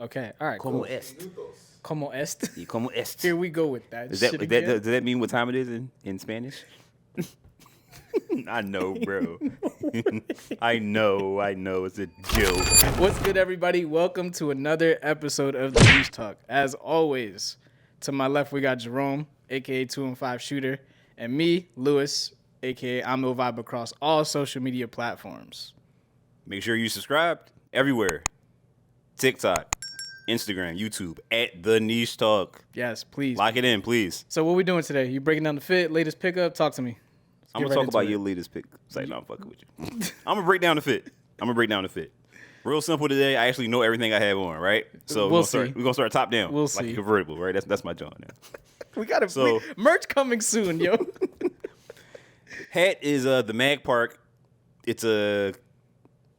Okay. All right. Como Cool. est? Como est? Y como est? Here we go with that. Does shit again. does that mean what time it is in Spanish? I know, bro. I know. It's a joke. What's good, everybody? Welcome to another episode of the Niche Talk. As always, to my left we got Jerome, aka 2 and 5 Shooter, and me, Lewis, aka I'm No Vibe, across all social media platforms. Make sure you subscribe everywhere. TikTok, Instagram, YouTube, at The Niche Talk. Yes, please. Lock it in, please. So what we doing today? You breaking down the fit, latest pickup? Talk to me. I'm going to talk about your latest pick. Say, no, I'm fucking with you. I'm going to break down the fit. Real simple today. I actually know everything I have on, right? So we're going to start top down. We'll like see. a convertible, right? That's my job now. We got merch coming soon, yo. Hat is the Mag Park. It's a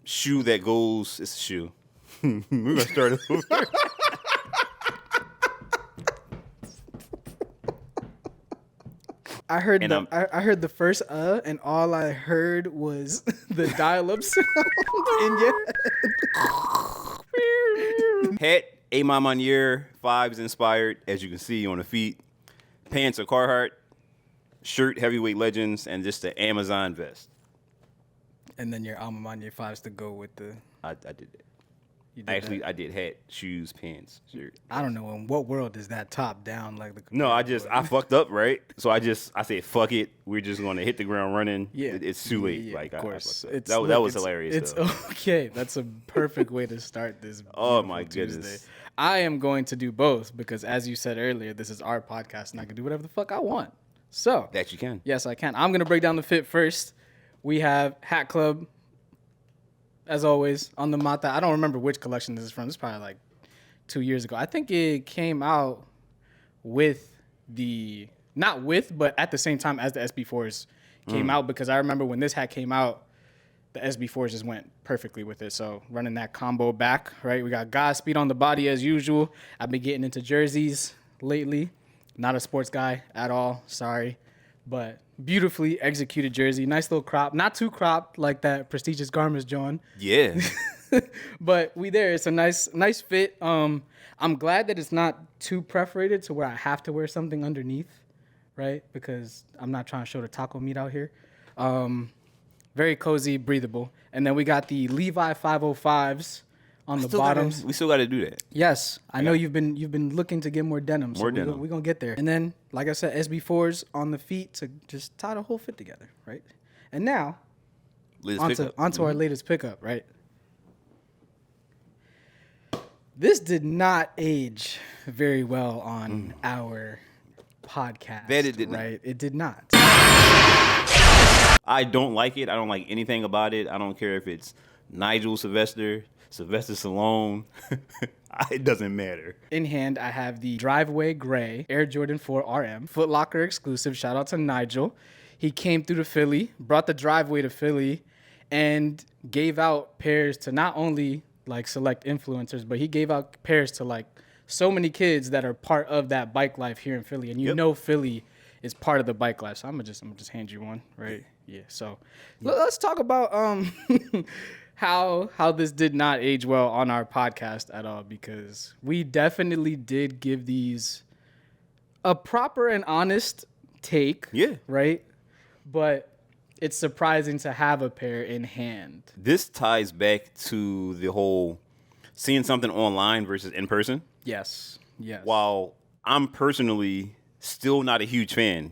shoe that goes. It's a shoe. We're gonna start over. I heard the first and all I heard was the dial-up sound in your head. Hat, A Ma Maniere, 5 is inspired, as you can see on the feet. Pants are Carhartt. Shirt, Heavyweight Legends, and just the Amazon vest. And then your Alma Mater 5s to go with the... I did that. You did that? I did hat, shoes, pants, shirt. I don't know in what world is that top down like the. No, I fucked up, right? So I said fuck it. We're just gonna hit the ground running. Yeah, it's too late. Yeah, like of course, that was hilarious. It's though. okay. That's a perfect way to start this. Oh my Tuesday. goodness. I am going to do both because, as you said earlier, this is our podcast and I can do whatever the fuck I want. So That you can. Yes, I can. I'm gonna break down the fit first. We have Hat Club. As always, on the Mata. I don't remember which collection this is from. This is probably like 2 years ago. I think it came out with but at the same time as the SB4s came out, because I remember when this hat came out, the SB4s just went perfectly with it. So running that combo back, right? We got Godspeed on the body as usual. I've been getting into jerseys lately. Not a sports guy at all. Sorry. But beautifully executed jersey. Nice little crop. Not too cropped like that prestigious garments, John. Yeah. But we there. It's a nice fit. I'm glad that it's not too perforated to where I have to wear something underneath, right? Because I'm not trying to show the taco meat out here. Very cozy, breathable. And then we got the Levi 505s on the bottoms. We still got to do that. Yes, I know you've been looking to get more denim. So denim. We're going to get there. And then, like I said, SB4s on the feet to just tie the whole fit together, right? And now, onto our latest pickup, right? This did not age very well on our podcast. That it did not. Right? It did not. I don't like it. I don't like anything about it. I don't care if it's Nigel Sylvester Stallone. It doesn't matter. In hand, I have the Driveway Gray Air Jordan 4 RM, Foot Locker exclusive. Shout out to Nigel. He came through to Philly, brought the Driveway to Philly, and gave out pairs to not only like select influencers, but he gave out pairs to like so many kids that are part of that bike life here in Philly. And you know Philly is part of the bike life. So I'm gonna just hand you one, right? Yeah. So let's talk about how this did not age well on our podcast at all, because we definitely did give these a proper and honest take. Yeah. Right? But it's surprising to have a pair in hand. This ties back to the whole seeing something online versus in person. Yes. Yes. While I'm personally still not a huge fan,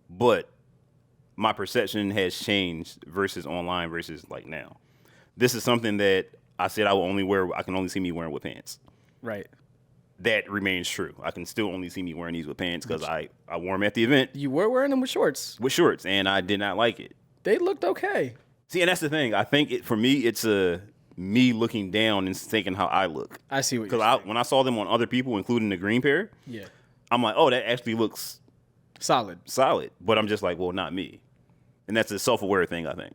but my perception has changed versus online versus like now. This is something that I said I can only see me wearing with pants. Right. That remains true. I can still only see me wearing these with pants because I wore them at the event. You were wearing them with shorts. With shorts, and I did not like it. They looked okay. See, and that's the thing. I think for me, it's me looking down and thinking how I look. I see what you're saying. Because when I saw them on other people, including the green pair, I'm like, oh, that actually looks solid. But I'm just like, well, not me. And that's a self-aware thing, I think.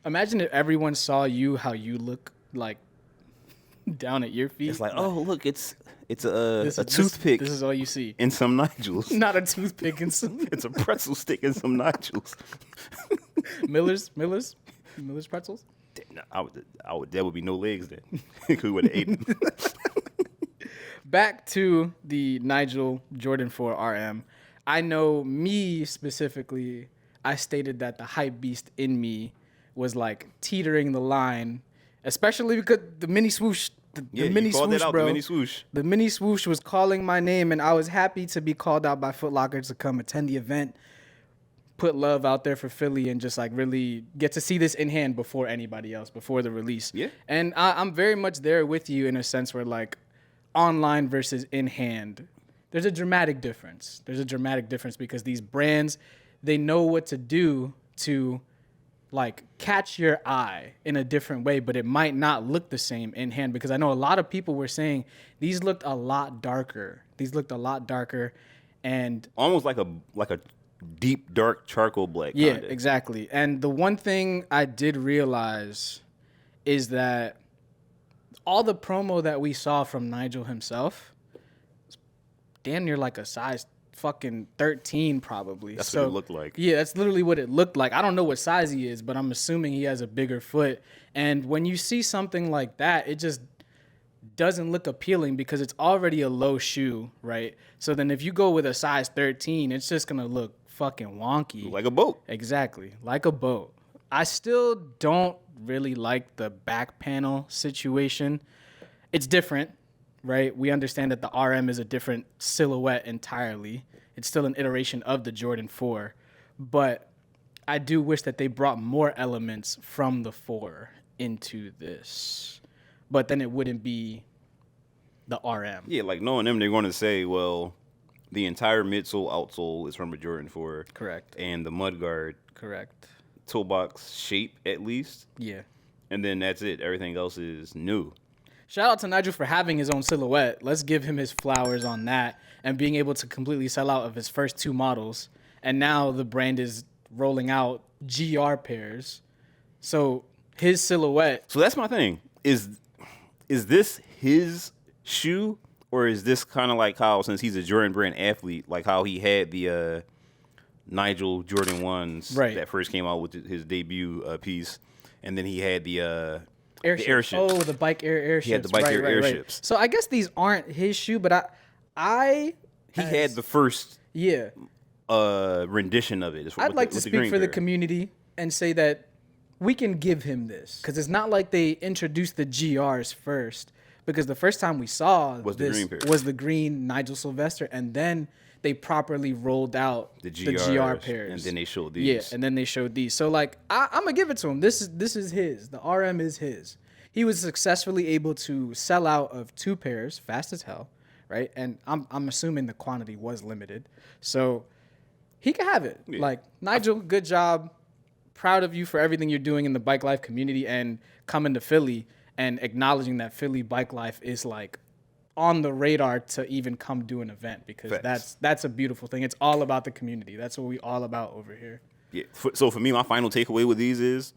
Imagine if everyone saw you how you look like down at your feet. It's like, oh, look, it's a toothpick. This is all you see. And some Nigels. Not a toothpick and some. It's a pretzel stick and some Nigels. Miller's pretzels. No, that would be no legs then. We would have ate them. back to the Nigel Jordan 4 RM. I know me specifically, I stated that the hype beast in me was like teetering the line, especially because the mini swoosh, the Yeah, mini you called swoosh, that out, bro. the mini swoosh. The mini swoosh was calling my name, and I was happy to be called out by Foot Locker to come attend the event, put love out there for Philly, and just like really get to see this in hand before anybody else, before the release. Yeah. And I'm very much there with you in a sense where like online versus in hand, there's a dramatic difference. There's a dramatic difference because these brands, they know what to do to like catch your eye in a different way, but it might not look the same in hand because I know a lot of people were saying these looked a lot darker. These looked a lot darker and Almost like a deep dark charcoal black. yeah, Kinda. exactly. And the one thing I did realize is that all the promo that we saw from Nigel himself, damn near like a size fucking 13 probably. That's what it looked like. Yeah, that's literally what it looked like. I don't know what size he is, but I'm assuming he has a bigger foot. And when you see something like that, it just doesn't look appealing because it's already a low shoe, right? So then if you go with a size 13, it's just going to look fucking wonky. Like a boat. Exactly, like a boat. I still don't really like the back panel situation. It's different, right? We understand that the RM is a different silhouette entirely. It's still an iteration of the Jordan 4, but I do wish that they brought more elements from the 4 into this. But then it wouldn't be the RM. Yeah, like knowing them, they're going to say, well, the entire midsole, outsole is from a Jordan 4. Correct. And the mudguard, Correct. toe box shape at least. Yeah. And then that's it. Everything else is new. Shout out to Nigel for having his own silhouette. Let's give him his flowers on that and being able to completely sell out of his first 2 models. And now the brand is rolling out GR pairs. So his silhouette. So that's my thing. Is this his shoe, or is this kind of like how, since he's a Jordan brand athlete, like how he had the Nigel Jordan 1s that first came out with his debut piece, and then he had the airships. Oh, the bike airships. He had the bike airships. So I guess these aren't his shoe, but he had the first yeah rendition of it. I'd like to speak for the community and say that we can give him this because it's not like they introduced the GRs first, because the first time we saw was the green Nigel Sylvester, and then they properly rolled out the GR pairs, and then they showed these. Yeah, and then they showed these. So like I'm gonna give it to him. This is his. The RM is his. He was successfully able to sell out of 2 pairs fast as hell, right? And I'm assuming the quantity was limited, so he can have it. Yeah. Like Nigel, good job. Proud of you for everything you're doing in the bike life community and coming to Philly and acknowledging that Philly bike life is like on the radar to even come do an event, because that's a beautiful thing. It's all about the community. That's what we all about over here. Yeah. So for me, my final takeaway with these is,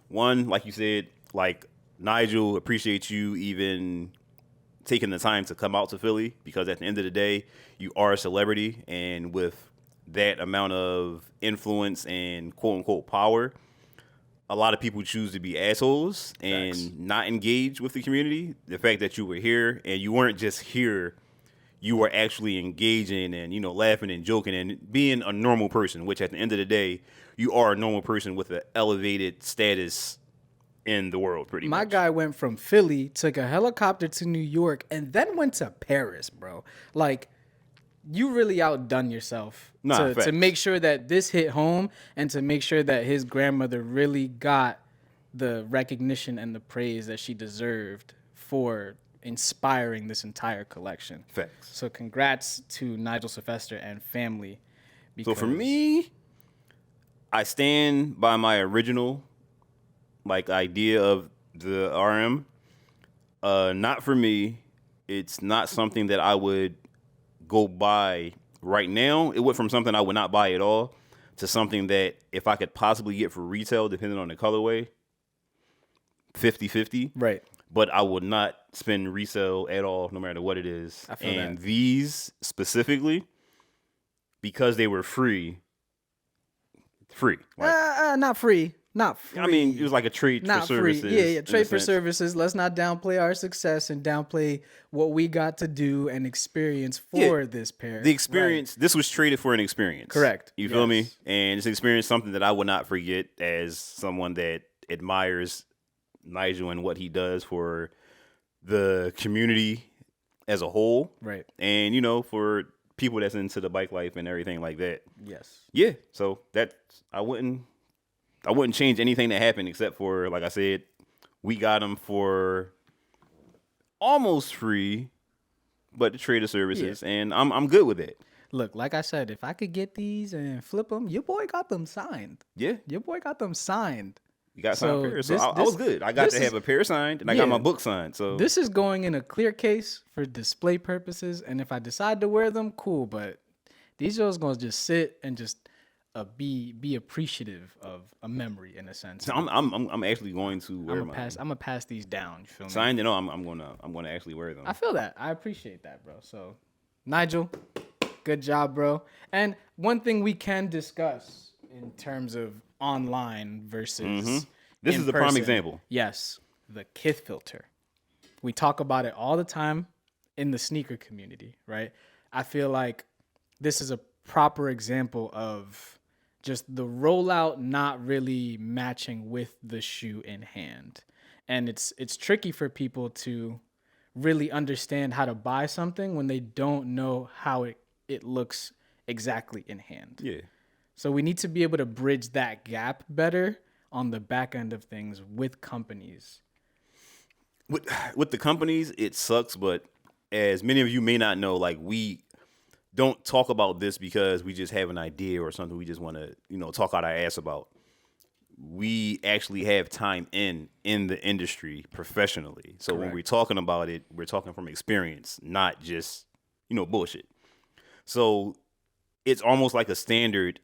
one, like you said, like Nigel, appreciate you even taking the time to come out to Philly, because at the end of the day, you are a celebrity, and with that amount of influence and quote unquote power, a lot of people choose to be assholes and not engage with the community. The fact that you were here, and you weren't just here, you were actually engaging and, you know, laughing and joking and being a normal person, which at the end of the day, you are a normal person with an elevated status in the world, pretty much. My guy went from Philly, took a helicopter to New York, and then went to Paris, bro. Like, you really outdone yourself to make sure that this hit home, and to make sure that his grandmother really got the recognition and the praise that she deserved for inspiring this entire collection. Facts. So congrats to Nigel Sylvester and family. So for me, I stand by my original idea of the RM. Not for me. It's not something that I would go buy right now. It went from something I would not buy at all to something that if I could possibly get for retail, depending on the colorway, 50-50. Right. But I would not spend resale at all, no matter what it is. I feel and that. These specifically, because they were free. Like, not free. not free. I mean, it was like a trade not for services. free. Yeah, in a trade for sense. services. Let's not downplay our success and downplay what we got to do and experience Yeah, for this pair. The experience, this was traded for an experience. Correct. You feel me? Yes. And it's experience something that I would not forget as someone that admires Nigel and what he does for the community as a whole. Right. And, you know, for people that's into the bike life and everything like that. Yes. Yeah. So that I wouldn't change anything that happened except for, like I said, we got them for almost free, but the trader services, and I'm good with it. Look, like I said, if I could get these and flip them, your boy got them signed. Yeah, Your boy got them signed. you got So signed pairs, so this- I was this- good. I got this to have is- a pair signed, and I got Yeah. my book signed. So This is going in a clear case for display purposes, and if I decide to wear them, cool. But these are gonna just sit and just be appreciative of a memory in a sense. So I'm actually going to wear I'm mine. gonna pass these down. You feel me? Signed, and I'm gonna actually wear them. I feel that. I appreciate that, bro. So, Nigel, good job, bro. And one thing we can discuss in terms of online versus This in is a prime person, example. Yes, the Kith filter. We talk about it all the time in the sneaker community, right? I feel like this is a proper example of just the rollout not really matching with the shoe in hand. And it's tricky for people to really understand how to buy something when they don't know how it looks exactly in hand. Yeah. So we need to be able to bridge that gap better on the back end of things with companies. With the companies, it sucks, but as many of you may not know, like we don't talk about this because we just have an idea or something we just want to, talk out our ass about. We actually have time in the industry professionally. So when Correct. we're talking about it, we're talking from experience, not just, bullshit. So it's almost like a standard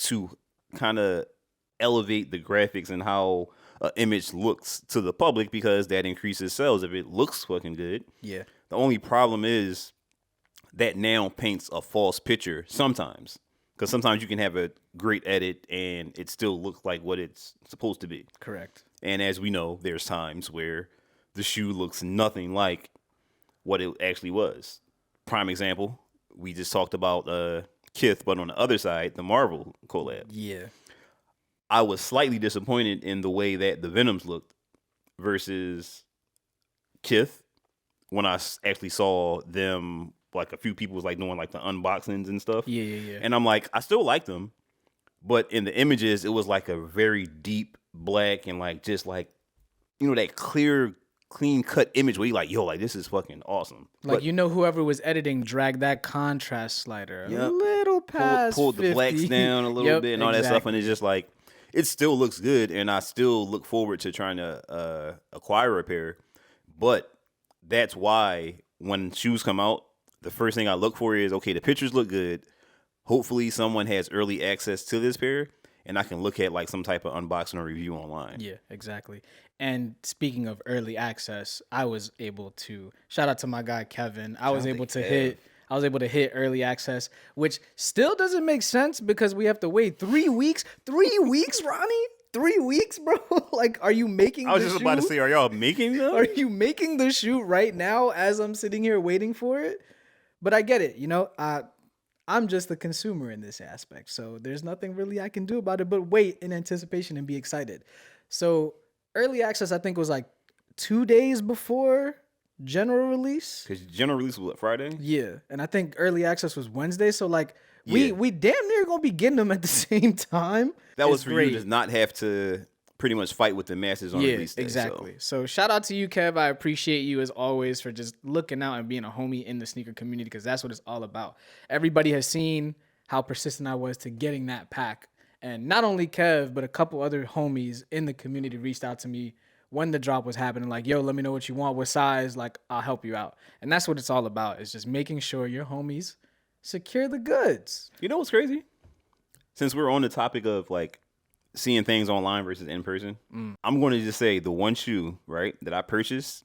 to kind of elevate the graphics and how an image looks to the public because that increases sales if it looks fucking good. Yeah. The only problem is that now paints a false picture sometimes. Because sometimes you can have a great edit and it still looks like what it's supposed to be. Correct. And as we know, there's times where the shoe looks nothing like what it actually was. Prime example, we just talked about Kith, but on the other side, the Marvel collab. Yeah. I was slightly disappointed in the way that the Venoms looked versus Kith when I actually saw them, like a few people was like doing like the unboxings and stuff. Yeah. And I'm like, I still like them, but in the images, it was like a very deep black and like just like, that clear, clean cut image where you're like, yo, like this is fucking awesome. Like, whoever was editing dragged that contrast slider a Yep. little past pulled the 50. blacks down a little Yep, bit and all that stuff, and exactly. it's just like it still looks good, and I still look forward to trying to acquire a pair. But that's why when shoes come out, the first thing I look for is, okay, the pictures look good. Hopefully someone has early access to this pair, and I can look at like some type of unboxing or review online. Yeah, exactly. And speaking of early access, I was able to shout out to my guy Kevin. I was able to hit early access, which still doesn't make sense because we have to wait 3 weeks. 3 weeks, Ronnie? 3 weeks, bro? Like, are you making I was the just shoe? about to say, are y'all making them? Are you making the shoe right now as I'm sitting here waiting for it? But I get it, I'm just the consumer in this aspect. So there's nothing really I can do about it but wait in anticipation and be excited. So early access, I think, was like 2 days before general release. Because general release was what, Friday? Yeah. And I think early access was Wednesday. So like Yeah. we damn near gonna be getting them at the same time. That was It's for great. you to not have to pretty much fight with the masses on release day. Exactly. So shout out to you, Kev. I appreciate you as always for just looking out and being a homie in the sneaker community because that's what it's all about. Everybody has seen how persistent I was to getting that pack. And not only Kev, but a couple other homies in the community reached out to me when the drop was happening. Like, yo, let me know what you want, what size. Like, I'll help you out. And that's what it's all about. It's just making sure your homies secure the goods. You know what's crazy? Since we're on the topic of like seeing things online versus in person, I'm going to just say the one shoe, right, that I purchased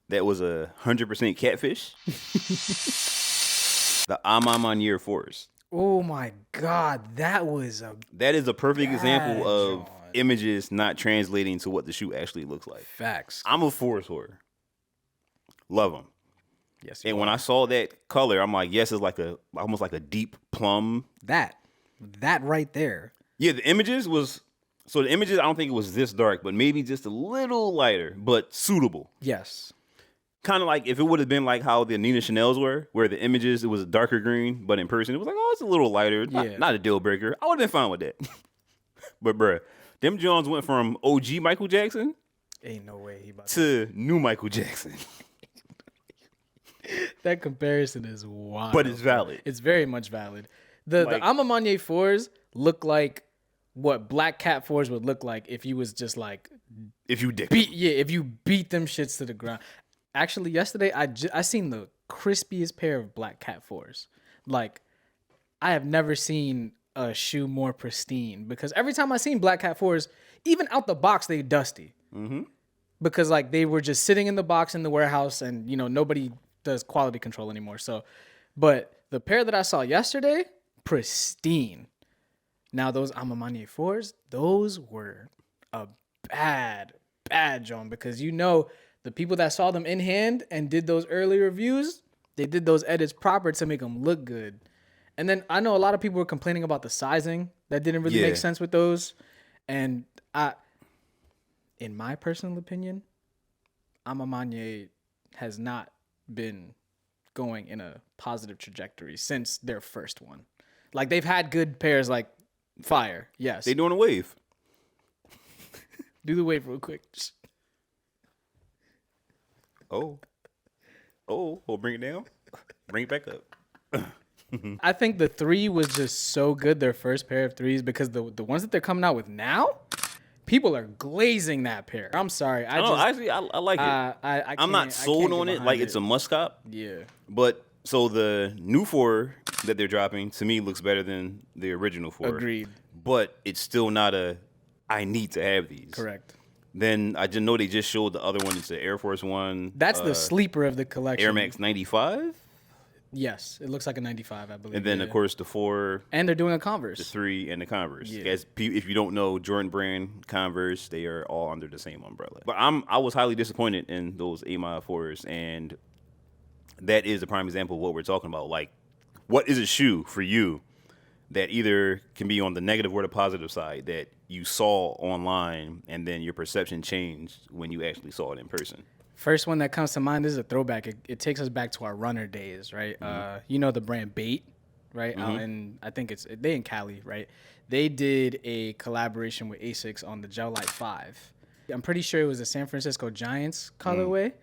that was 100% catfish, the Amamanier Force. Oh my God, that was a That is a perfect Bad example of John. images not translating to what the shoe actually looks like. Facts. I'm a Forest Horror. Love them. Yes. And when I saw that color, I'm like, yes, it's like almost like a deep plum. that right there. Yeah, the images, I don't think it was this dark, but maybe just a little lighter, but suitable. Yes. Kind of like if it would have been like how the Nina Chanel's were, where the images, it was a darker green, but in person, it was like, oh, it's a little lighter. Not a deal breaker. I would have been fine with that. But, bruh, them Jones went from OG Michael Jackson Ain't no way he about to new Michael Jackson. That comparison is wild. But it's valid. It's very much valid. The Amamanye 4s look like what Black Cat 4s would look like if you was just like If you dick. if you beat them shits to the ground. Actually, yesterday I seen the crispiest pair of Black Cat 4s. Like, I have never seen a shoe more pristine, because every time I seen Black Cat 4s, even out the box, they dusty. Mm-hmm. Because like they were just sitting in the box in the warehouse, and nobody does quality control anymore. So, but the pair that I saw yesterday, pristine. Now those Amamanye 4s, those were a bad John, because the people that saw them in hand and did those early reviews, they did those edits proper to make them look good. And then I know a lot of people were complaining about the sizing that didn't really make sense with those. And in my personal opinion, Amamanye has not been going in a positive trajectory since their first one. Like, they've had good pairs like fire. Yes. They doing a wave. Do the wave real quick. Oh, bring it down. Bring it back up. I think the 3 was just so good, their first pair of 3s, because the ones that they're coming out with now, people are glazing that pair. I'm sorry. I like it. I'm not sold on it like it's a must cop. Yeah. But so the new 4 that they're dropping to me looks better than the original 4. Agreed. But it's still not I need to have these. Correct. Then I just know they just showed the other one. It's the Air Force One. That's the sleeper of the collection. Air Max 95. Yes, it looks like a 95, I believe. And then, of course, the 4. And they're doing a Converse. The 3 and the Converse. Yeah. As if you don't know, Jordan Brand, Converse, they are all under the same umbrella. But I was highly disappointed in those A-Mod 4s, and that is a prime example of what we're talking about. Like, what is a shoe for you that either can be on the negative or the positive side that you saw online and then your perception changed when you actually saw it in person? First one that comes to mind is a throwback. It takes us back to our runner days, right? Mm-hmm. The brand Bait, right? Mm-hmm. And I think they in Cali, right? They did a collaboration with Asics on the Gel Light 5. I'm pretty sure it was the San Francisco Giants colorway.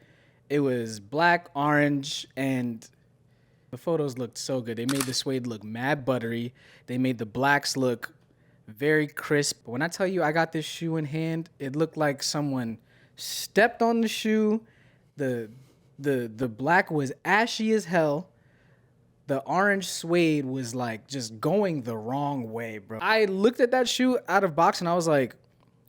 It was black, orange, and the photos looked so good. They made the suede look mad buttery. They made the blacks look very crisp. When I tell you I got this shoe in hand, it looked like someone stepped on the shoe. The black was ashy as hell. The orange suede was like just going the wrong way, bro. I looked at that shoe out of box and I was like,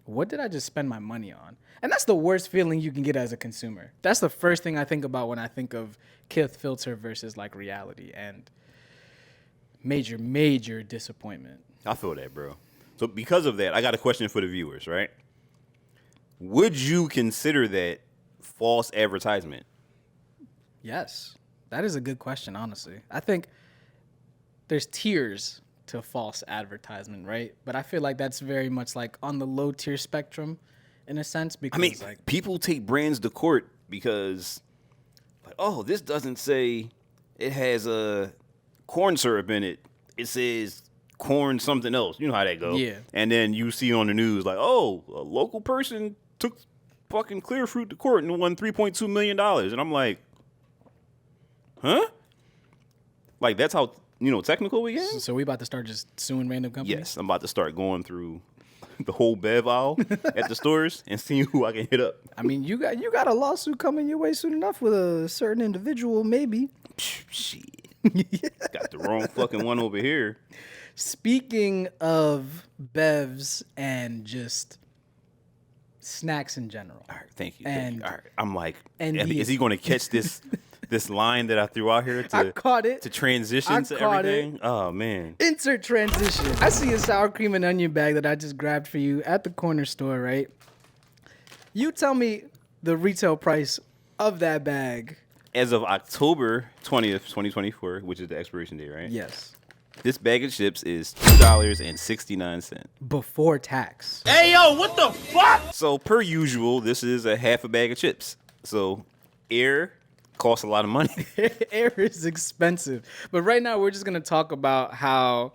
what did I just spend my money on? And that's the worst feeling you can get as a consumer. That's the first thing I think about when I think of Kith Filter versus like reality, and major disappointment. I feel that, bro. So because of that, I got a question for the viewers, right? Would you consider that false advertisement? Yes. That is a good question, honestly. I think there's tiers to false advertisement, right? But I feel like that's very much like on the low tier spectrum in a sense, because like people take brands to court because like, oh, this doesn't say it has a corn syrup in it. It says corn something else. You know how that goes. Yeah. And then you see on the news like, oh, a local person took fucking clear fruit to court and won $3.2 million. And I'm like, huh? Like, that's how, technical we get? So we about to start just suing random companies? Yes, I'm about to start going through the whole bev aisle at the stores and seeing who I can hit up. I mean, you got a lawsuit coming your way soon enough with a certain individual, maybe. Shit. Got the wrong fucking one over here. Speaking of bevs and just snacks in general. All right, thank you. And- All right, I'm like, and is he going to catch this this line that I threw out here I to caught it. to transition to caught everything. Oh man. Insert transition. I see a sour cream and onion bag that I just grabbed for you at the corner store, right? You tell me the retail price of that bag. As of October 20th, 2024, which is the expiration date, right? Yes. This bag of chips is $2.69. Before tax. Hey, yo, what the fuck? So per usual, this is a half a bag of chips. So air costs a lot of money. Air is expensive. But right now, we're just going to talk about how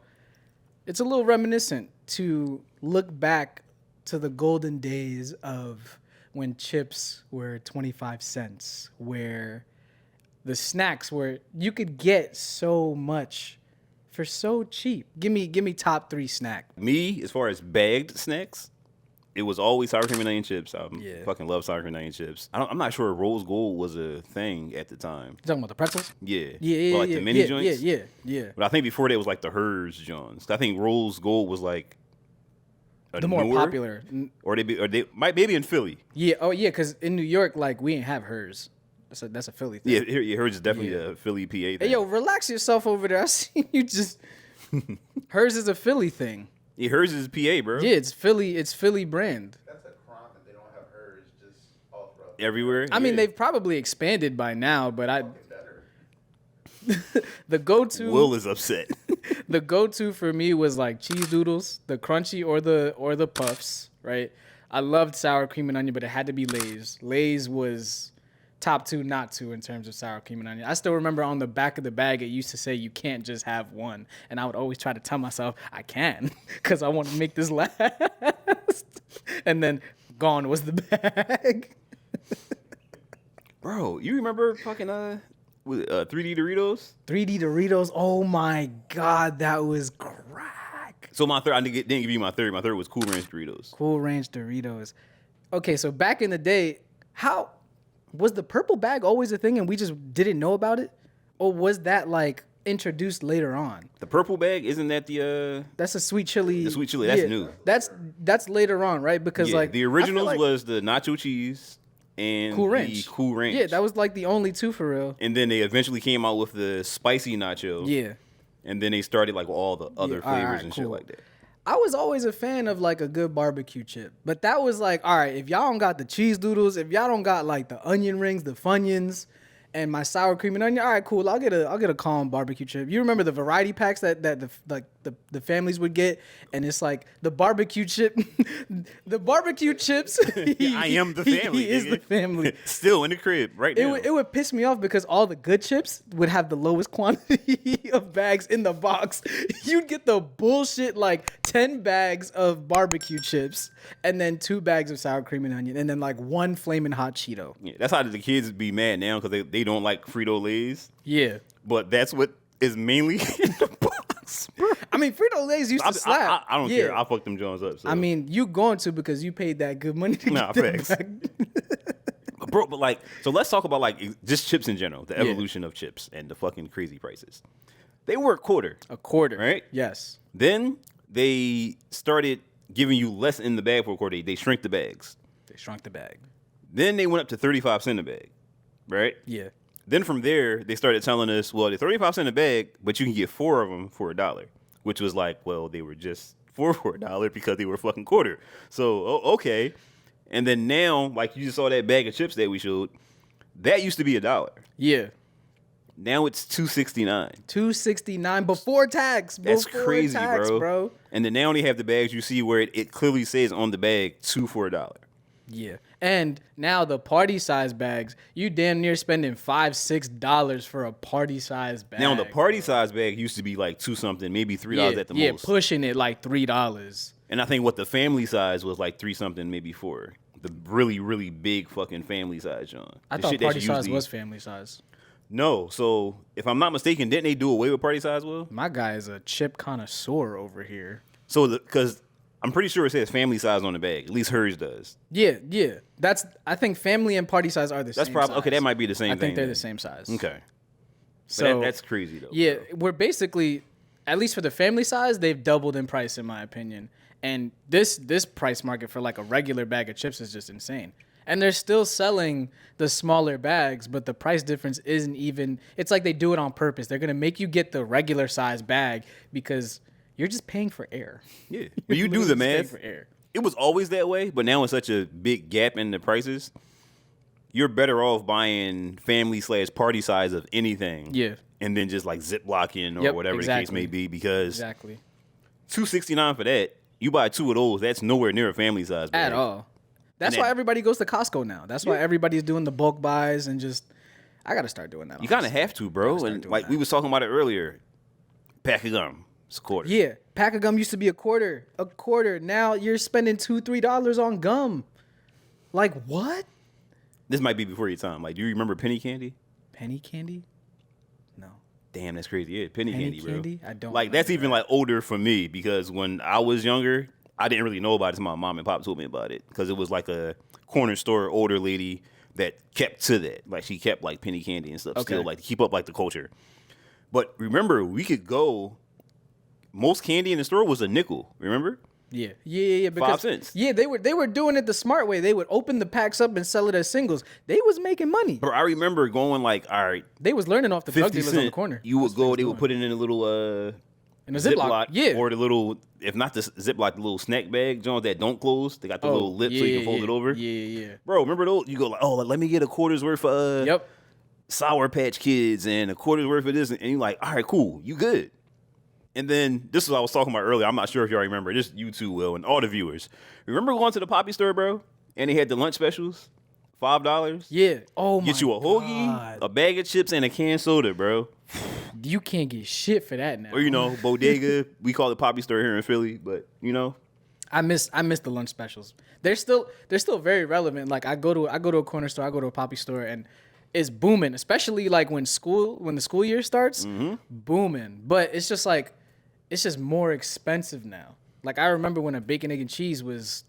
it's a little reminiscent to look back to the golden days of when chips were 25 cents, where the snacks were, you could get so much for so cheap. Give me top 3 snack. Me, as far as bagged snacks, it was always sour cream and onion chips. I Yeah. fucking love sour cream and onion chips. I'm not sure Rose Gold was a thing at the time. You talking about the pretzels? Yeah. Yeah, Or like the mini joints. Yeah. But I think before that was like the Hers joints. I think Rose Gold was like a The more newer, popular. or they might maybe in Philly. Yeah, oh yeah, because in New York, like, we ain't have hers. That's a Philly thing. Yeah, Hers is definitely a Philly PA thing. Hey, yo, relax yourself over there. I see you just. Hers is a Philly thing. Yeah, Hers is PA, bro. Yeah, it's Philly brand. That's a crime that they don't have hers just all throughout. Everywhere. I mean, yeah. they've probably expanded by now, but Better. the go-to Will is upset. the go-to for me was like cheese doodles, the crunchy or the puffs, right? I loved sour cream and onion, but it had to be Lay's. Lay's was top 2, not 2 in terms of sour cream and onion. I still remember on the back of the bag, it used to say you can't just have one. And I would always try to tell myself I can because I want to make this last. And then gone was the bag. Bro, you remember fucking 3D Doritos? 3D Doritos. Oh my God, that was crack. So my third, I didn't give you my third. My third was Cool Ranch Doritos. Cool Ranch Doritos. Okay, so back in the day, how was the purple bag always a thing and we just didn't know about it? Or was that like introduced later on? The purple bag, isn't that the That's a sweet chili. The sweet chili, that's new. That's later on, right? Because like the I feel originals like was the nacho cheese and Cool the Ranch. Cool Ranch. Yeah, that was like the only 2 for real. And then they eventually came out with the spicy nacho. Yeah. And then they started like all the other all right, flavors and shit cool. like that. I was always a fan of like a good barbecue chip, but that was like, all right, if y'all don't got the cheese doodles, if y'all don't got like the onion rings, the Funyuns, and my sour cream and onion, all right, cool. I'll get a calm barbecue chip. You remember the variety packs that the families would get, and it's like the barbecue chip, the barbecue chips. I am the family. He is nigga. the family. Still in the crib right now. It would piss me off because all the good chips would have the lowest quantity of bags in the box. You'd get the bullshit like 10 bags of barbecue chips and then 2 bags of sour cream and onion and then like 1 flaming hot Cheeto. Yeah, that's how the kids be mad now because they don't like Frito-Lays. Yeah. But that's what is mainly in the box, bro. I mean, Frito-Lays used to slap. I don't care. I'll fuck them Jones up. So. I mean, you going to because you paid that good money to Nah, get facts. them back. Bro, but like, so let's talk about like just chips in general, the evolution of chips and the fucking crazy prices. They were a quarter. A quarter. Right? Yes. Then they started giving you less in the bag for a quarter. They shrink the bags. They shrunk the bag. Then they went up to 35 cents a bag, right? Yeah. Then from there, they started telling us, well, they're 35 cents a bag, but you can get 4 of them for $1, which was like, well, they were just 4 for $1 because they were a fucking quarter. So, okay. And then now, like you just saw that bag of chips that we showed, that used to be $1. Yeah. Now it's $2.69. $2.69 before tax. That's before crazy, tax, bro. And then now they have the bags you see where it clearly says on the bag 2 for $1. Yeah. And now the party size bags, you damn near spending $5-6 for a party size bag. Now the party size bag used to be like 2 something, maybe $3 at the most. Yeah, pushing it like $3. And I think what the family size was like 3 something, maybe 4. The really, really big fucking family size, John. I The thought shit that party you size usually- was family size. No, so if I'm not mistaken, didn't they do away with party size, Will? My guy is a chip connoisseur over here. So because I'm pretty sure it says family size on the bag. At least hers does. Yeah. I think family and party size are the same That's probably size. okay. That might be the same I thing. think they're then. the same size. Okay. So That's crazy though. yeah, bro. we're basically, at least for the family size, they've doubled in price in my opinion. And this price market for like a regular bag of chips is just insane. And they're still selling the smaller bags, but the price difference isn't even. It's like they do it on purpose. They're gonna make you get the regular size bag because you're just paying for air. Yeah, but you do Literally the just paying math. for air. It was always that way, but now it's such a big gap in the prices. You're better off buying family/party size of anything. Yeah. And then just like Ziploc-in or Yep, whatever the case exactly. may be, because Exactly. $269 for that, you buy 2 of those, that's nowhere near a family size bag. At all. That's And why then- everybody goes to Costco now. That's why everybody's doing the bulk buys and just. I gotta start doing that. You kind of honestly. have to, bro. start And doing like that. we was talking about it earlier, pack of gum, it's a quarter. Yeah, pack of gum used to be a quarter. Now you're spending $2-3 on gum. Like what? This might be before your time. Like, do you remember penny candy? Penny candy? No. Damn, that's crazy. Yeah, penny candy, bro. candy? I don't like. That's remember even that. like older for me because when I was younger, I didn't really know about it until my mom and pop told me about it because it was like a corner store older lady that kept to that. Like she kept like penny candy and stuff still, Okay. like to keep up like the culture. But remember, we could go. Most candy in the store was a nickel. Remember? Yeah. Because, 5 cents. Yeah, they were doing it the smart way. They would open the packs up and sell it as singles. They was making money. Bro, I remember going like, all right, They was learning off the drug 50 dealers on the cent. corner. You would That's what go, was they would doing. put it in a little In a Ziploc. Yeah. or the little, if not the Ziploc, the little snack bag, Jones that don't close. They got the little lip so you can fold it over. Yeah. Bro, remember those? You go like, oh, let me get a quarter's worth of Yep. Sour Patch Kids and a quarter's worth of this, and you're like, all right, cool, you good. And then this is what I was talking about earlier. I'm not sure if y'all remember. Just you two will, and all the viewers. Remember going to the Poppy store, bro? And they had the lunch specials, $5. Yeah. Oh my Get you a hoagie, God. a bag of chips, and a canned soda, bro. You can't get shit for that now. Or you know, bodega. We call it Poppy store here in Philly, but you know, I miss the lunch specials. They're still very relevant. Like I go to a corner store, I go to a Poppy store, and it's booming. Especially like when the school year starts, booming. But it's just like it's just more expensive now. Like I remember when a bacon, egg, and cheese was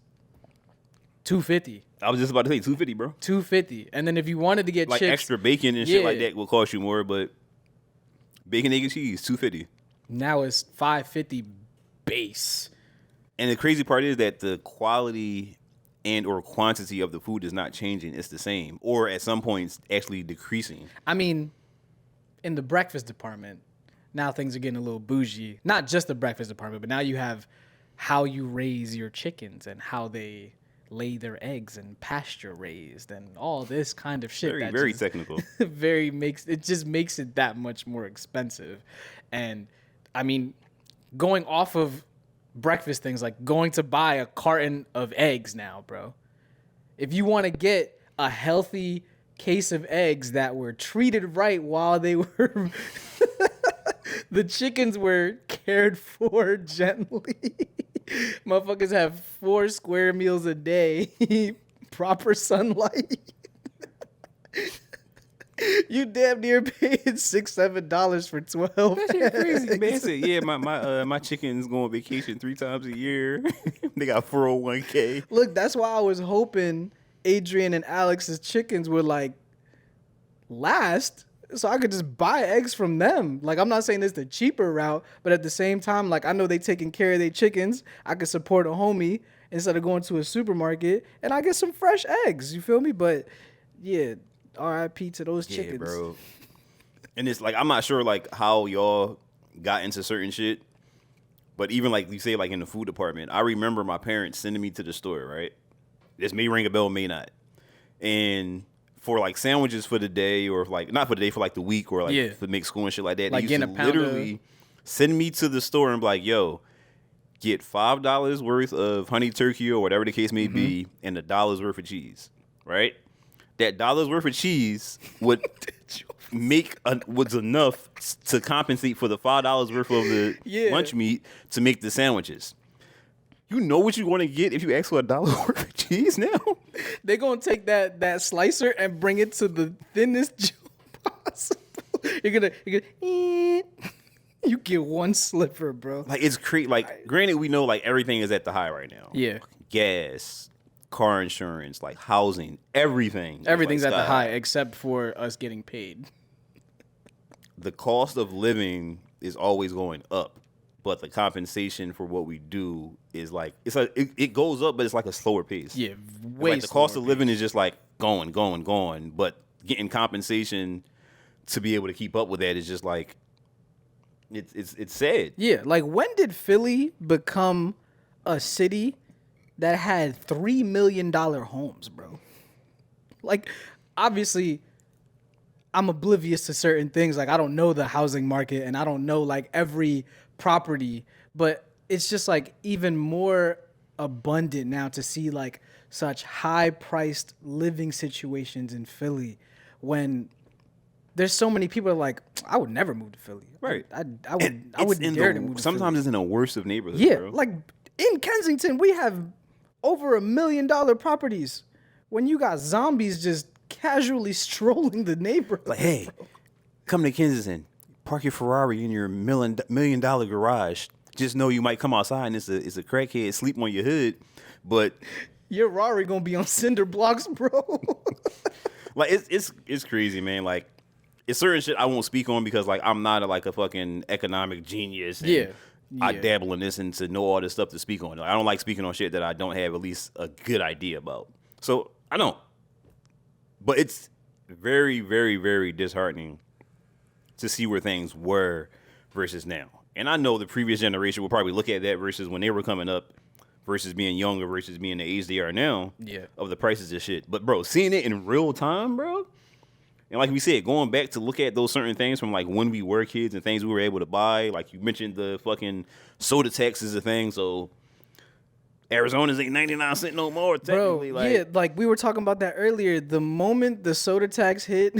$2.50. I was just about to say $2.50, bro. $2.50. And then if you wanted to get Like chips, extra bacon and shit like Yeah. that will cost you more, but bacon, egg, and cheese, $2.50. now it's $5.50 base. And the crazy part is that the quality and or quantity of the food is not changing. It's the same, or at some points actually decreasing. I mean, in the breakfast department, now things are getting a little bougie. Not just the breakfast department, but now you have how you raise your chickens and how they lay their eggs and pasture raised and all this kind of shit. Very, that very just technical. just makes it that much more expensive. And I mean, going off of breakfast things, like going to buy a carton of eggs now, bro. If you want to get a healthy case of eggs that were treated right while they were the chickens were cared for gently. Motherfuckers have 4 square meals a day, proper sunlight. You damn near paid $6-7 for 12. That shit crazy, man. I said, yeah, my chickens go on vacation 3 times a year. They got 401k. Look, that's why I was hoping Adrian and Alex's chickens would like last, so I could just buy eggs from them. Like, I'm not saying it's the cheaper route, but at the same time, like, I know they taking care of their chickens. I could support a homie instead of going to a supermarket, and I get some fresh eggs. You feel me? But yeah, RIP to those chickens. Yeah, bro. And it's like, I'm not sure like how y'all got into certain shit, but even like you say, like in the food department, I remember my parents sending me to the store, right? This may ring a bell, may not. And for like sandwiches for the day, or like not for the day, for like the week, or like Yeah. to make school and shit like that, Like they used getting to a pound of- literally send me to the store and be like, yo, get $5 worth of honey turkey or whatever the case may be, and $1 worth of cheese, right? That $1 worth of cheese would was enough to compensate for the $5 worth of the Yeah. lunch meat to make the sandwiches. You know what you want to get if you ask for $1 worth of cheese now? They gonna take that slicer and bring it to the thinnest joint possible. You're gonna you get one slipper, bro. Like it's crazy. Like granted, we know like everything is at the high right now. Yeah. Gas, car insurance, like housing, everything. is, Everything's like, at the sky high except for us getting paid. The cost of living is always going up. but the compensation for what we do is like it goes up, but it's like a slower pace. Yeah, It's way like the cost of slower living is just like going, but getting compensation to be able to keep up with that is just like it's sad. Yeah, like when did Philly become a city that had $3 million homes, bro? Like, obviously, I'm oblivious to certain things. Like, I don't know the housing market and I don't know like every property, but it's just like even more abundant now to see like such high priced living situations in Philly when there's so many people that are like, I would never move to Philly. Right. I wouldn't dare to move to sometimes Philly. it's in the worst of neighborhoods, Yeah, bro. like in Kensington, we have over $1 million properties when you got zombies just casually strolling the neighborhood. Like, hey, come to Kensington, park your Ferrari in your million dollar garage. Just know you might come outside and it's a crackhead sleep on your hood, but Your Rari gonna be on cinder blocks, bro. like it's crazy, man. Like it's certain shit I won't speak on because like I'm not a fucking economic genius. And I Yeah. dabble in this and to know all this stuff to speak on. I don't like speaking on shit that I don't have at least a good idea about. So I don't. But it's very, very, very disheartening to see where things were versus now. And I know the previous generation will probably look at that versus when they were coming up versus being younger versus being the age they are now Yeah. of the prices of shit. But, bro, seeing it in real time, bro, and like we said, going back to look at those certain things from like when we were kids and things we were able to buy, like you mentioned the fucking soda tax is a thing, so Arizona's ain't 99 cents no more, technically. Bro, yeah, like we were talking about that earlier. The moment the soda tax hit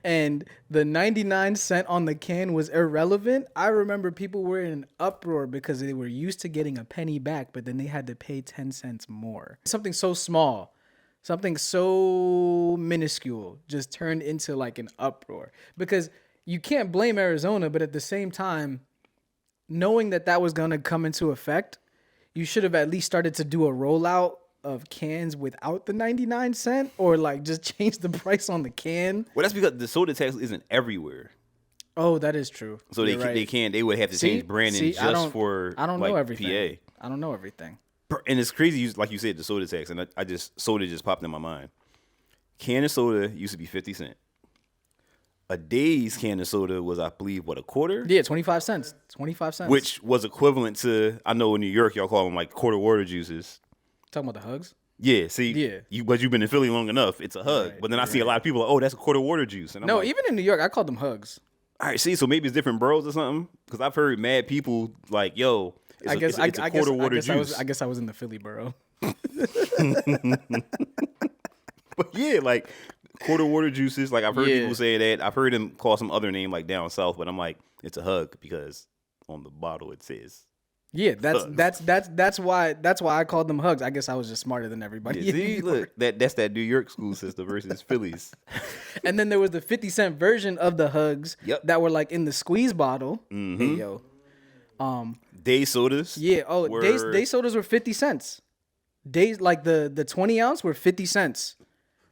and the 99 cent on the can was irrelevant, I remember people were in an uproar because they were used to getting a penny back, but then they had to pay 10 cents more. Something so small, something so minuscule just turned into like an uproar because you can't blame Arizona, but at the same time, knowing that that was going to come into effect, you should have at least started to do a rollout of cans without the 99 cent or like just change the price on the can. Well, that's because the soda tax isn't everywhere. Oh, that is true. So You're right. they would have to See? change branding See, just for I don't like, know everything. PA. I don't know everything. And it's crazy, like you said, the soda tax, and soda just popped in my mind. Can of soda used to be 50 cents. A day's can of soda was, I believe, what, a quarter? Yeah, 25 cents. 25 cents. Which was equivalent to, I know in New York, y'all call them like quarter water juices. Talking about the hugs? Yeah, see, Yeah. But you've been in Philly long enough, it's a hug. Right, but then I see a lot of people like, oh, that's a quarter water juice. And I'm No, like, even in New York, I called them hugs. all right, see, so maybe it's different boroughs or something? Because I've heard mad people like, yo, it's a quarter water juice. I guess I was in the Philly borough. But yeah, like quarter water juices. Like I've heard Yeah. people say that. I've heard them call some other name like down south, but I'm like, it's a hug because on the bottle it says. Yeah, Hugs. that's why I called them hugs. I guess I was just smarter than everybody. Yeah, in see, New look, that's that New York school system versus Phillies. And then there was the 50-cent version of the hugs Yep. that were like in the squeeze bottle. Hey, yo. Day sodas. Yeah. Oh, were- day sodas were 50 cents. Days like the 20 ounce were 50 cents.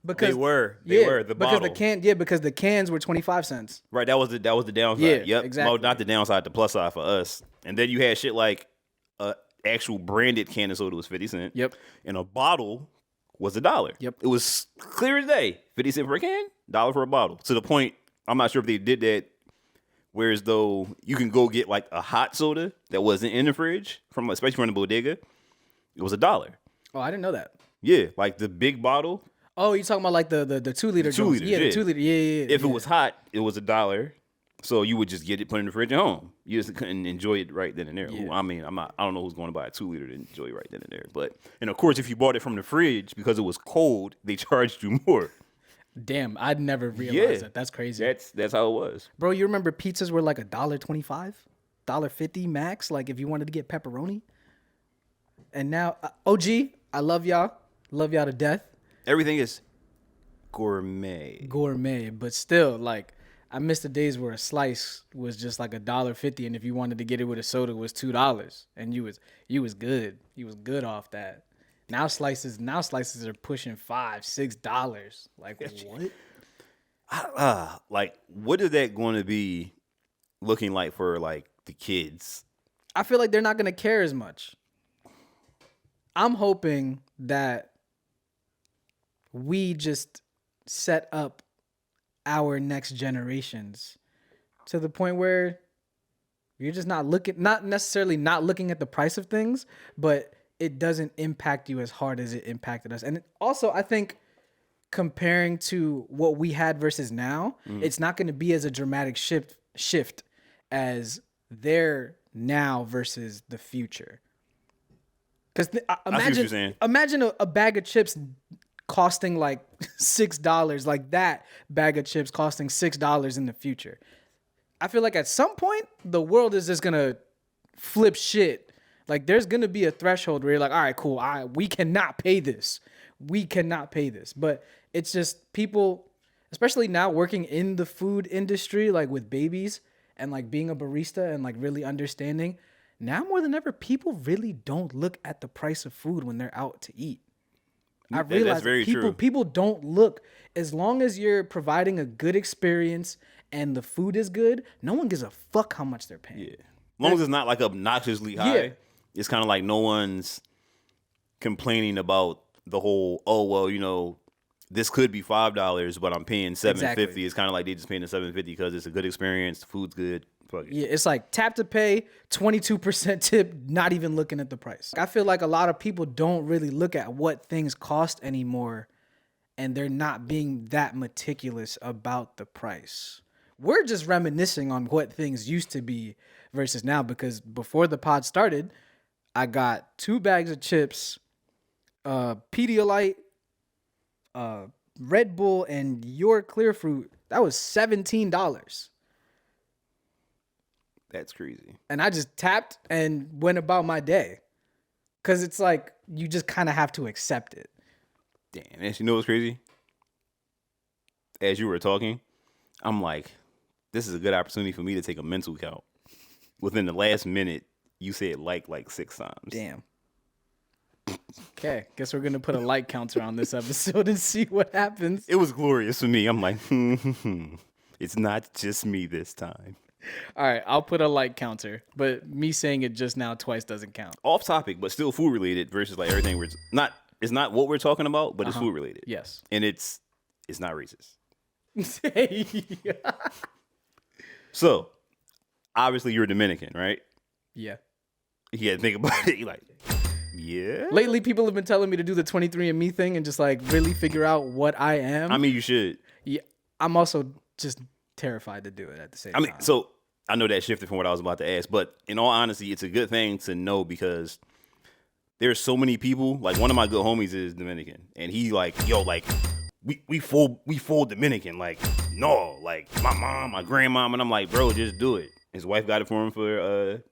Because They were the because bottle. because the cans were 25 cents. Right, that was the downside. Yeah, Yep. exactly. Well, not the downside, the plus side for us. And then you had shit like actual branded can of soda was 50 cents. Yep. And a bottle was $1. Yep. It was clear as day. 50 cents for a can, $1 for a bottle. To the point, I'm not sure if they did that. Whereas though you can go get like a hot soda that wasn't in the fridge from especially from the bodega, it was $1. Oh, I didn't know that. Yeah, like the big bottle. Oh, you talking about like the 2 liter? 2 liters, Yeah, yeah. the 2 liter. Yeah. If it was hot, it was $1. So you would just get it, put it in the fridge at home. You just couldn't enjoy it right then and there. Yeah. I mean, I don't know who's going to buy a 2 liter to enjoy it right then and there. But and of course, if you bought it from the fridge because it was cold, they charged you more. Damn, I'd never realized Yeah. that. That's crazy. That's how it was. Bro, you remember pizzas were like $1.25, $1.50 max, like if you wanted to get pepperoni. And now, OG, I love y'all to death, Everything is gourmet. gourmet, but still, like I miss the days where a slice was just like $1.50, and if you wanted to get it with a soda, it was $2, and you was good, off that. Now slices are pushing $5-6. Like what? Like, what is that going to be looking like for like the kids? I feel like they're not going to care as much. I'm hoping that we just set up our next generations to the point where you're just not necessarily not looking at the price of things, but it doesn't impact you as hard as it impacted us. And also, I think comparing to what we had versus now, it's not going to be as a dramatic shift as their now versus the future. Because imagine a bag of chips costing like $6, like that bag of chips costing $6 in the future. I feel like at some point the world is just gonna flip shit. Like there's gonna be a threshold where you're like, all right, cool, we cannot pay this. We cannot pay this. But it's just people, especially now working in the food industry, like with babies and like being a barista and like really understanding. Now more than ever, people really don't look at the price of food when they're out to eat. I realize people don't look. As long as you're providing a good experience and the food is good, no one gives a fuck how much they're paying. Yeah. As long as it's not like obnoxiously high, it's kind of like no one's complaining about the whole, oh, well, you know, this could be $5, but I'm paying $7.50. Exactly. It's kind of like they just paying the $7.50 because it's a good experience, the food's good. Fuck it. Yeah, it's like tap to pay, 22% tip, not even looking at the price. I feel like a lot of people don't really look at what things cost anymore, and they're not being that meticulous about the price. We're just reminiscing on what things used to be versus now, because before the pod started, I got 2 bags of chips, Pedialyte, Red Bull, and your Clear Fruit. That was $17. That's crazy. And I just tapped and went about my day. Because it's like, you just kind of have to accept it. Damn, and you know what's crazy? As you were talking, I'm like, this is a good opportunity for me to take a mental count. Within the last minute, you said like 6 times. Damn. Okay, guess we're going to put a like counter on this episode and see what happens. It was glorious for me. I'm like, it's not just me this time. All right, I'll put a like counter, but me saying it just now twice doesn't count. Off topic, but still food related versus like everything it's not what we're talking about, but it's food related. Yes. And it's not racist. Yeah. So, obviously you're Dominican, right? Yeah. You had to think about it. You're like, yeah. Lately, people have been telling me to do the 23andMe thing and just like really figure out what I am. I mean, you should. Yeah. I'm also just terrified to do it at the same time. So I know that shifted from what I was about to ask, but in all honesty, it's a good thing to know because there's so many people. Like one of my good homies is Dominican, and he like, yo, like we full Dominican. Like no, like my mom, my grandmom, and I'm like, bro, just do it. His wife got it for him for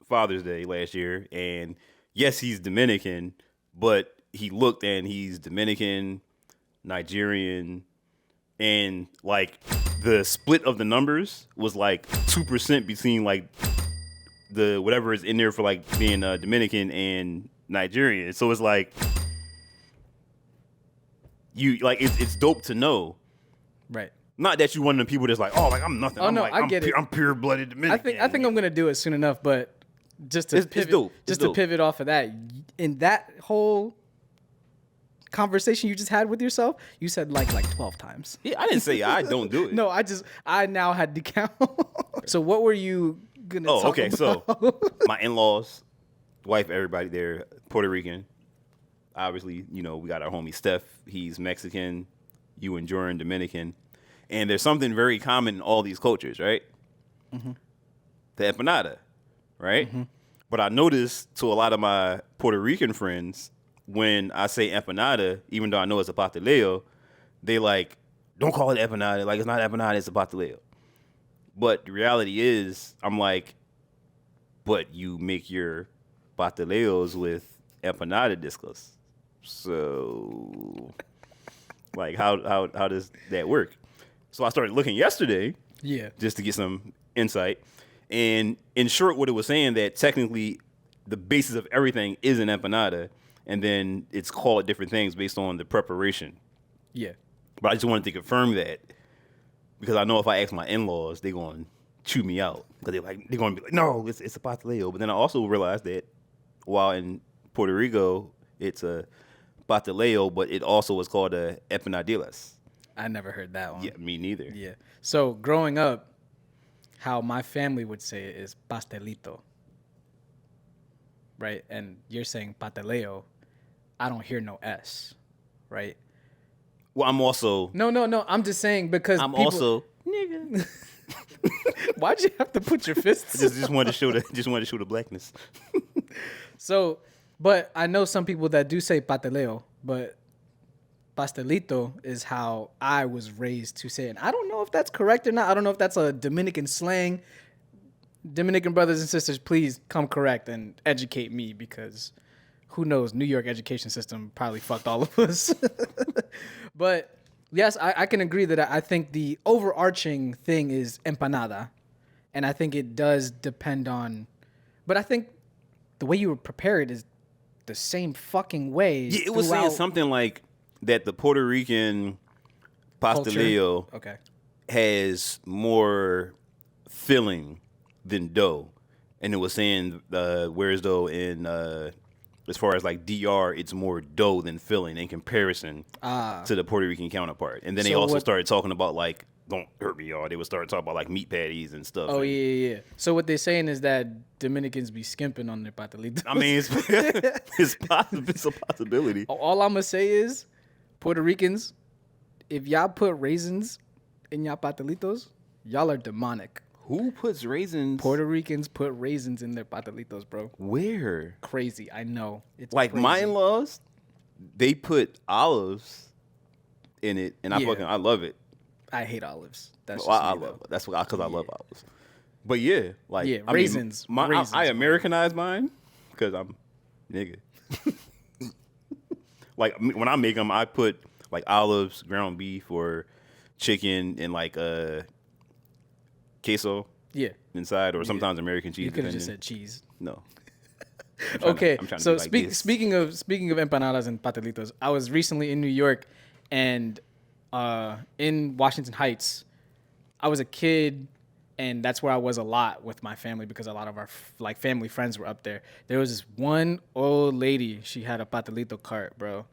Father's Day last year, and yes, he's Dominican, but he looked and he's Dominican, Nigerian, and like the split of the numbers was like 2% between like the whatever is in there for like being Dominican and Nigerian. So it's like you like it's dope to know, right? Not that you one of the people that's like, oh, like I'm nothing. Oh, no, I get it. I'm pure blooded Dominican. I think I'm gonna do it soon enough, but just to pivot, to pivot off of that, in that whole conversation you just had with yourself, you said like 12 times. Yeah, I didn't say I don't do it. No, I now had to count. So what were you gonna talk about? So my in-laws, wife, everybody there, Puerto Rican. Obviously, you know, we got our homie Steph. He's Mexican. You and Jordan, Dominican. And there's something very common in all these cultures, right? Mm-hmm. The empanada, right? Mm-hmm. But I noticed to a lot of my Puerto Rican friends, when I say empanada, even though I know it's a pastelillo, they like, don't call it empanada. Like, it's not empanada, it's a pastelillo. But the reality is, I'm like, but you make your pastelillos with empanada discos. So, like, how does that work? So I started looking yesterday, just to get some insight. And in short, what it was saying that technically the basis of everything is an empanada, and then it's called different things based on the preparation. Yeah. But I just wanted to confirm that because I know if I ask my in-laws, they're going to chew me out. because they're gonna be like, no, it's a pastelillo. But then I also realized that while in Puerto Rico it's a pastelillo, but it also is called a empanadillas. I never heard that one. Yeah, me neither. Yeah. So growing up, how my family would say it is pastelito. Right? And you're saying pasteleo. I don't hear no S. Right? Well, I'm also No. I'm just saying because I'm people, also nigga. Why'd you have to put your fists? just wanted to show the blackness. So, but I know some people that do say pasteleo, but pastelito is how I was raised to say it. And I don't know if that's correct or not. I don't know if that's a Dominican slang. Dominican brothers and sisters, please come correct and educate me because who knows? New York education system probably fucked all of us. But yes, I can agree that I think the overarching thing is empanada. And I think it does depend on, but I think the way you prepare it is the same fucking way. Yeah, it was saying throughout something like that the Puerto Rican pastelillo culture. Okay. has more filling than dough, and it was saying whereas though in as far as like DR, it's more dough than filling in comparison to the Puerto Rican counterpart. And then they So also what- started talking about like, don't hurt me, y'all. They would start talking about like meat patties and stuff. Oh and, yeah. So what they're saying is that Dominicans be skimping on their patelitos. I mean, it's a possibility. all I'm gonna say is, Puerto Ricans, if y'all put raisins in y'all patelitos, y'all are demonic. Who puts raisins? Puerto Ricans put raisins in their patelitos, bro. Where? Crazy, I know. It's Like crazy. my in-laws, they put olives in it, and Yeah. I love it. I hate olives. That's Well, just I me, love though. it. That's because I love olives. But yeah, like Yeah, I mean, raisins. Raisins, I bro. Americanize mine because I'm nigga. Like when I make them, I put like olives, ground beef, or chicken, and like queso Yeah, inside, or sometimes American cheese. you could have just depending. said cheese. No. Okay, I'm trying to so be like this. speaking of empanadas and patelitos, I was recently in New York, and in Washington Heights, I was a kid, and that's where I was a lot with my family because a lot of our like family friends were up there. There was this one old lady. She had a patelito cart, bro,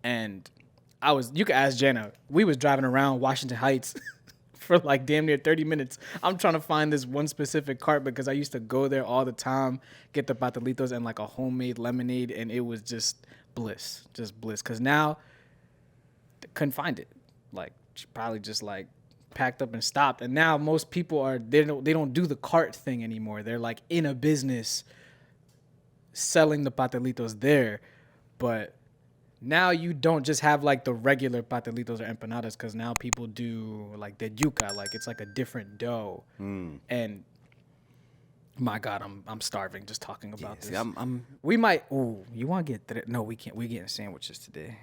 and you could ask Jenna. We was driving around Washington Heights for like damn near 30 minutes. I'm trying to find this one specific cart because I used to go there all the time, get the patelitos and like a homemade lemonade, and it was just bliss. Because now, couldn't find it. Like, she probably just like packed up and stopped. And now most people they don't do the cart thing anymore. They're like in a business selling the patelitos there. But now you don't just have like the regular patelitos or empanadas because now people do like the yuca, like it's like a different dough. And my God, I'm starving just talking about this. See, I'm We might. Ooh, you want to get? No, we can't. We getting sandwiches today.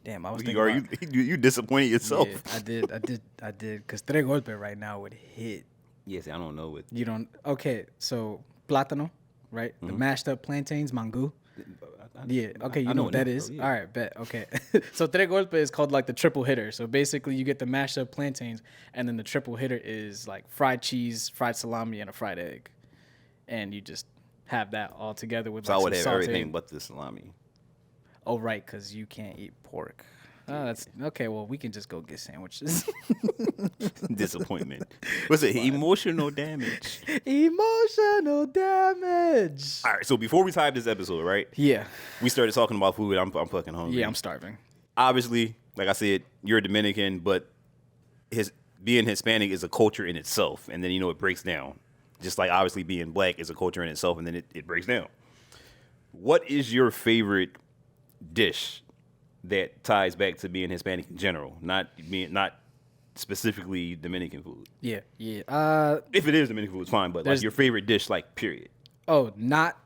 Damn, I was thinking. Are about, you disappointed yourself? Yeah, I did. Because tres golpe right now would hit. Yes, I don't know what. You don't. Okay, so plátano, right? The mashed up plantains, mango. Yeah. Okay, you know what that is. Yeah. All right, bet. Okay. So tres golpe is called like the triple hitter. So basically, you get the mashed up plantains, and then the triple hitter is like fried cheese, fried salami, and a fried egg, and you just have that all together with. So like I would some have sauteed- everything but the salami. Oh, right, because you can't eat pork. Oh, that's okay. Well, we can just go get sandwiches. Disappointment. What's it? Emotional damage. Emotional damage. All right. So before we tied this episode, right? Yeah. We started talking about food. I'm fucking hungry. Yeah, I'm starving. Obviously, like I said, you're a Dominican, but being Hispanic is a culture in itself, and then it breaks down. Just like obviously being black is a culture in itself, and then it breaks down. What is your favorite dish that ties back to being Hispanic in general, not specifically Dominican food? Yeah. If it is Dominican food, it's fine, but like There's- your favorite dish, like period. Oh, not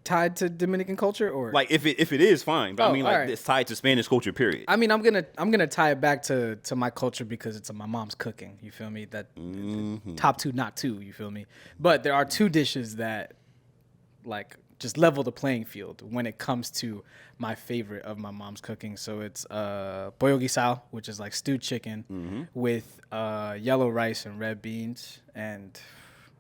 tied to Dominican culture, or Like if it is fine, but I Oh, mean like alright. it's tied to Spanish culture, period. I mean, I'm gonna tie it back to my culture because it's my mom's cooking. You feel me? That top two, not two. You feel me? But there are two dishes that like just level the playing field when it comes to my favorite of my mom's cooking. So it's pollo guisado, which is like stewed chicken with yellow rice and red beans, and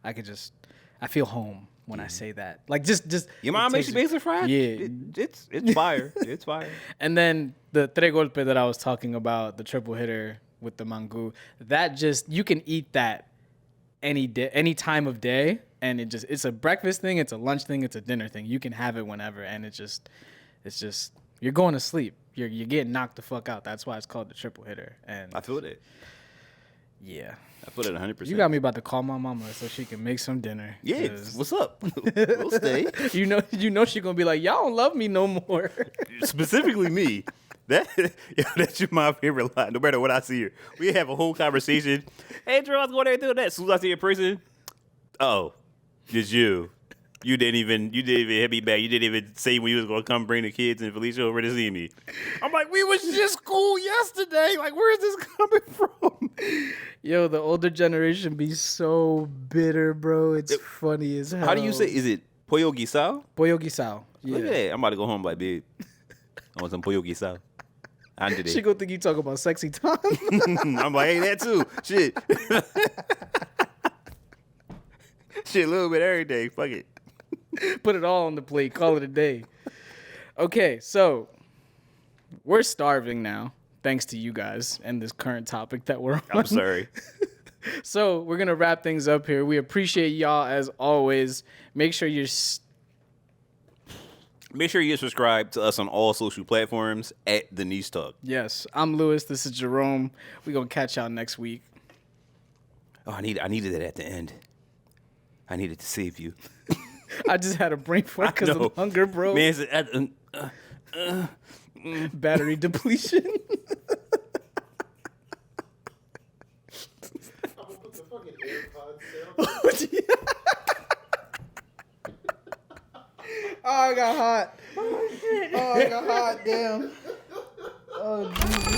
I feel home when I say that. Like just Your mom makes you basic fried? Yeah. It's fire. It's fire. And then the tres golpe that I was talking about, the triple hitter with the mango, that just, you can eat that any day, any time of day, and it's a breakfast thing, it's a lunch thing, it's a dinner thing. You can have it whenever, and it's just you're going to sleep. You're getting knocked the fuck out. That's why it's called the triple hitter. And I feel that. yeah. I feel it 100%. You got me about to call my mama so she can make some dinner. Yeah, 'cause what's up? We'll stay. you know she gonna be like, y'all don't love me no more. Specifically me. That's my favorite line. No matter what I see her, we have a whole conversation. Hey, Drew, I was going there doing that. As soon as I see a person, oh, it's you. You didn't even hit me back. You didn't even say when you was gonna come bring the kids and Felicia over to see me. I'm like, we was just cool yesterday. Like, where is this coming from? Yo, the older generation be so bitter, bro. It's funny as hell. How do you say? Is it pollo guisado? Pollo guisado? Yeah. Look at that. I'm about to go home like, babe, I want some pollo guisado. She gonna think you talk about sexy time. I'm like, hey, that too. Shit. Shit, a little bit every day. Fuck it. Put it all on the plate. Call it a day. Okay, so we're starving now, thanks to you guys and this current topic that we're on. I'm sorry. So we're gonna wrap things up here. We appreciate y'all as always. Make sure you're Make sure you subscribe to us on all social platforms at The Niche Talk. Yes, I'm Lewis. This is Jerome. We're gonna catch y'all next week. Oh, I needed it at the end. I needed to save you. I just had a brain fart because of hunger, bro. Man, Battery depletion. I'm gonna put the fucking AirPods down. Oh, I got hot. Oh, I got hot. Damn. Oh, Jesus.